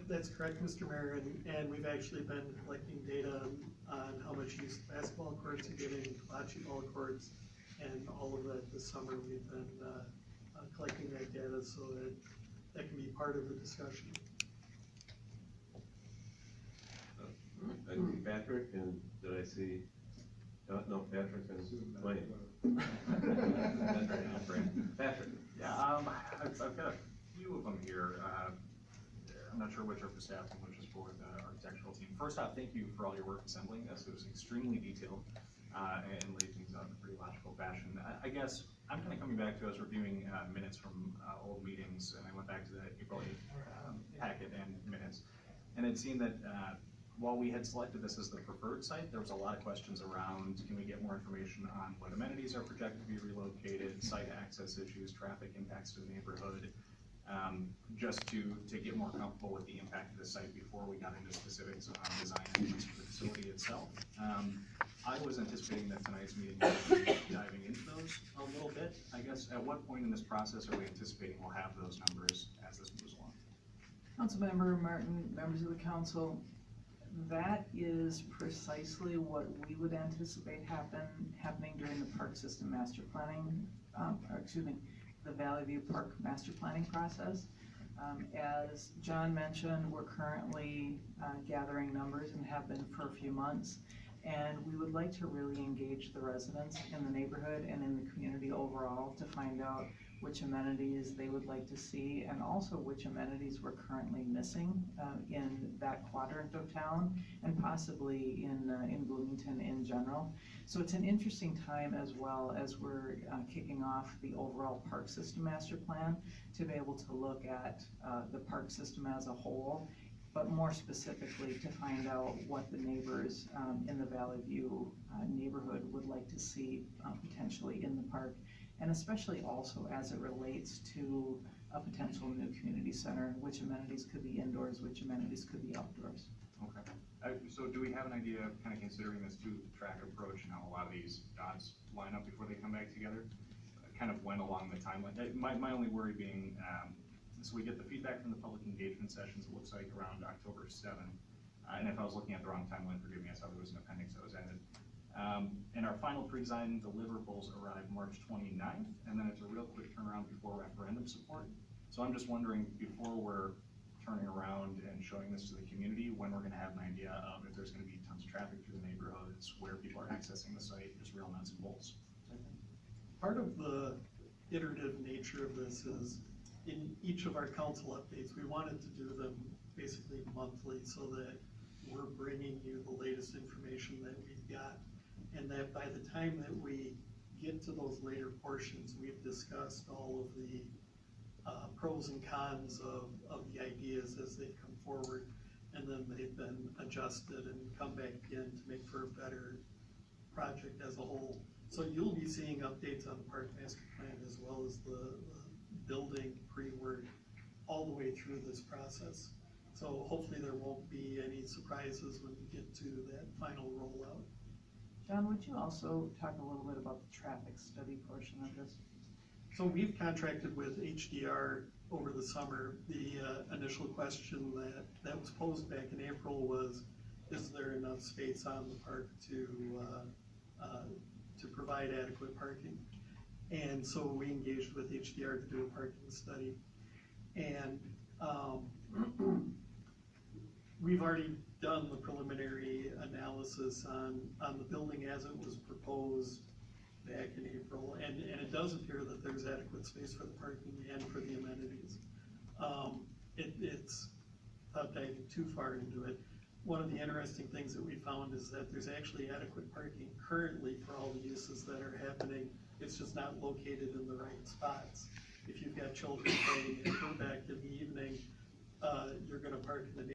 That's correct, Mr. Mayor, and we've actually been collecting data on how much use basketball courts are getting, bocce ball courts, and all of that this summer. We've been collecting that data so that can be part of the discussion. Patrick, and did I see, no, Patrick and Wayne. Patrick. Yeah, I've got a few of them here. I'm not sure which are for staff and which is for the architectural team. First off, thank you for all your work assembling this. It was extremely detailed and laid things out in a pretty logical fashion. I guess I'm kind of coming back to, I was reviewing minutes from old meetings, and I went back to the April 8th packet and minutes, and it seemed that while we had selected this as the preferred site, there was a lot of questions around, can we get more information on what amenities are projected to be relocated, site access issues, traffic impacts to the neighborhood, just to get more comfortable with the impact of the site before we got into specifics on design and use for the facility itself. I was anticipating that tonight's meeting would be diving into those a little bit. I guess, at what point in this process are we anticipating we'll have those numbers as this moves along? Councilmember Martin, members of the council, that is precisely what we would anticipate happening during the park system master planning, the Valley View Park master planning process. As John mentioned, we're currently gathering numbers and have been for a few months, and we would like to really engage the residents in the neighborhood and in the community overall to find out which amenities they would like to see, and also which amenities we're currently missing in that quadrant of town, and possibly in Bloomington in general. So it's an interesting time, as well as we're kicking off the overall park system master plan, to be able to look at the park system as a whole, but more specifically to find out what the neighbors in the Valley View neighborhood would like to see potentially in the park, and especially also as it relates to a potential new community center, which amenities could be indoors, which amenities could be outdoors. Okay. So do we have an idea of kind of considering this two-track approach and how a lot of these dots line up before they come back together? Kind of when along the timeline? My only worry being, so we get the feedback from the public engagement sessions, it looks like around October 7th. And if I was looking at the wrong timeline, forgive me, I saw there was an appendix that was added. And our final pre-design deliverables arrive March 29th, and then it's a real quick turnaround before referendum support. So I'm just wondering, before we're turning around and showing this to the community, when we're gonna have an idea of if there's gonna be tons of traffic through the neighborhoods, where people are accessing the site, just real nuts and bolts. Part of the iterative nature of this is, in each of our council updates, we wanted to do them basically monthly, so that we're bringing you the latest information that we've got, and that by the time that we get to those later portions, we've discussed all of the pros and cons of the ideas as they come forward, and then they've been adjusted and come back in to make for a better project as a whole. So you'll be seeing updates on the park master plan, as well as the building pre-work, all the way through this process. So hopefully there won't be any surprises when we get to that final rollout. John, would you also talk a little bit about the traffic study portion of this? So we've contracted with HDR over the summer. The initial question that was posed back in April was, is there enough space on the park to provide adequate parking? And so we engaged with HDR to do a parking study. And we've already done the preliminary analysis on the building as it was proposed back in April, and it does appear that there's adequate space for the parking and for the amenities. It's without diving too far into it, one of the interesting things that we found is that there's actually adequate parking currently for all the uses that are happening. It's just not located in the right spots. If you've got children playing in Quebec in the evening, you're gonna park in the